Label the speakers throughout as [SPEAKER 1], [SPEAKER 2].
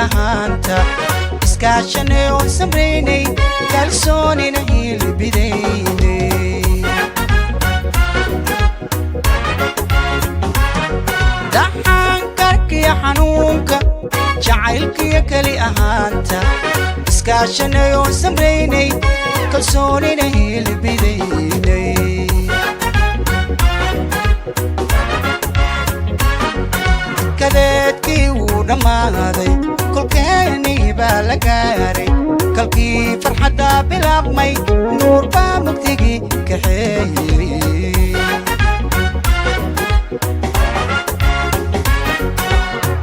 [SPEAKER 1] ahaanta iskaashanay oo samreynay kalsoonina hilbidaynay daxankarkiya xanuunka jacaylkiya kali ahaanta iskaashanay oo samreynay kalsoonina hilbidaynay kadeedkii wuu dhammaaday kolkeenii baa la gaaray kalkii farxaddaa bilaabmay nuur baa mugdigii kaxeeyey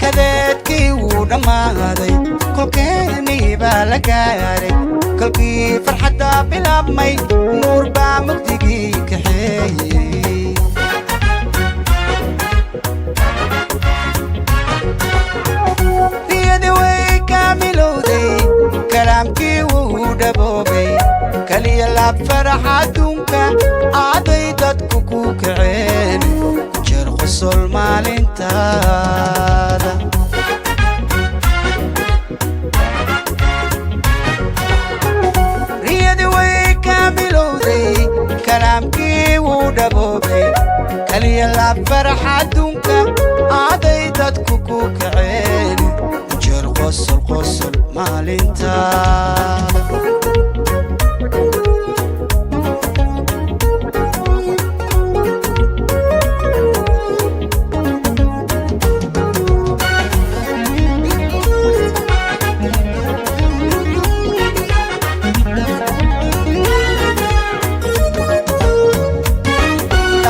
[SPEAKER 1] kadeedkii wuu dhammaaday kolkeenii baa la gaaray kalkii farxaddaa bilaabmay nuur baa mugdigii kaxeeyey كلامكي ودبوبي كلي لاب فرح عدونك عضيدت كوكوك عيني جرخ الصلمال انتادا ريدي ويكاملو دي كلامكي ودبوبي كلي لاب فرح عدونك عضيدت كوكوك عيني قصل قصل maalintaada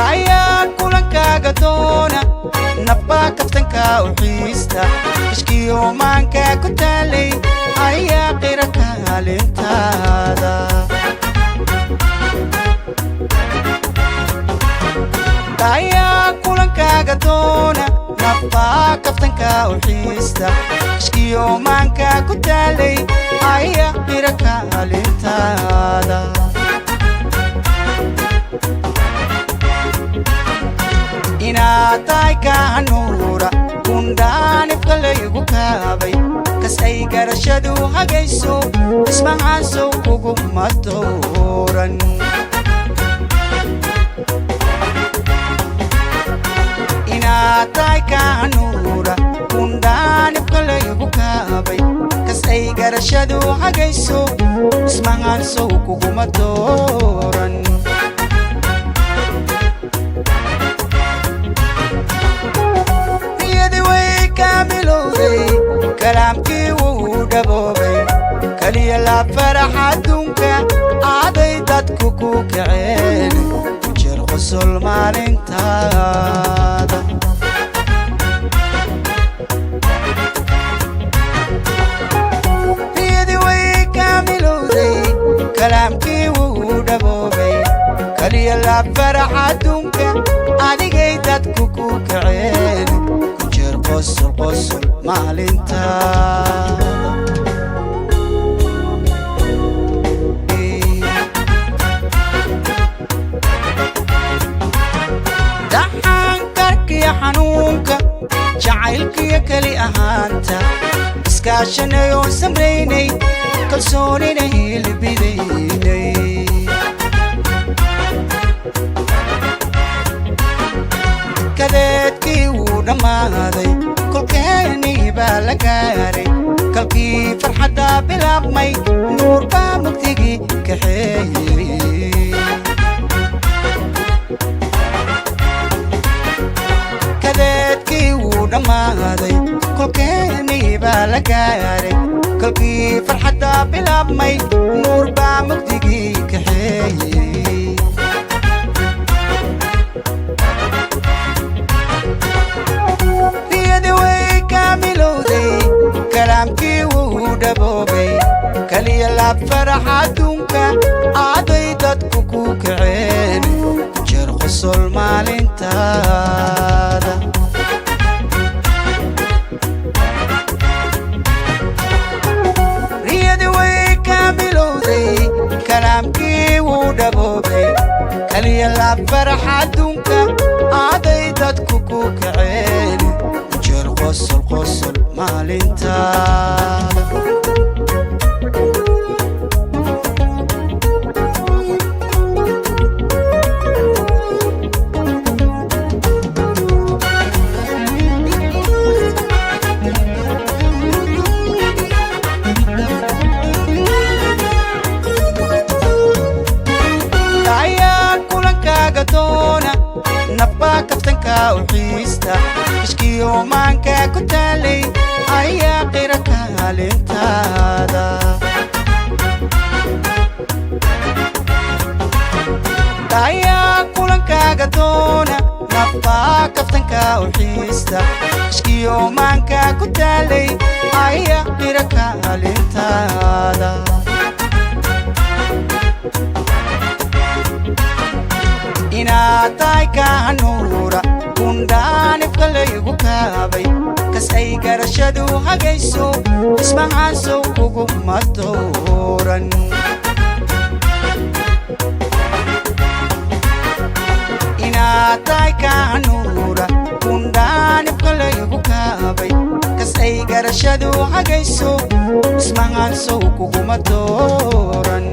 [SPEAKER 1] ayaa kulankaaga doona nabbaa kaftanka u xiista ishkiyo maanka ku taalay ayaa qira kaalintaada ayaa kulankaaga doona nabbaa kaftanka u xiista ishkiyo maanka ku taalay ayaa qira kaalintaada inaad tahay kaanuura kundhaanif kalaygu kaabay kas ay garashadu hagayso ismahaasow kuguma dooran inaad tahay kaanuura kundhaanif kalaygu kaabay kas ay garashadu hagayso ismahaasow kuguma dooran كلامكي ودبوبي كلي لاب فرح عدونك عضيدت كوكوك عيني جرخ الصلمال انتادا ريدي ويكاملو دي كلامكي ودبوبي كلي لاب فرح عدونك عضيدت كوكوك عيني قصل قصل maalintaada daxankarkiya xanuunka jacaylkiya kali ahaanta iskaashanay oo samreynay kalsoonina hilbidaynay kadeedkii wuu dhammaaday kolkeenii baa la gaaray kalkii farxaddaa bilaabmay nuur baa mugdigii kaxeeyey kadeedkii wuu dhammaaday kolkeenii baa la gaaray kalkii farxaddaa bilaabmay nuur baa mugdigii kaxeeyey كلامكي ودبوبي كلي لاب فرح عدونك عضيدت كوكوك عيني جرخ الصلمال انتادا ريدي ويكاملو دي كلامكي ودبوبي كلي لاب فرح عدونك عضيدت كوكوك عيني جرخ qosol qosol maalintaada nabba kaftanka u xiista ishkiyo maanka ku taalay ayaa qira kaalintaada ayaa kulankaaga doona nabba kaftanka u xiista ishkiyo maanka ku taalay ayaa qira kaalintaada inaatay kaanura kundaanif kalaygu kaabay kas ay garashadu hagayso ismahaasow kuguma dooran inaatay kaanura kundaanif kalaygu kaabay kas ay garashadu hagayso ismahaasow kuguma dooran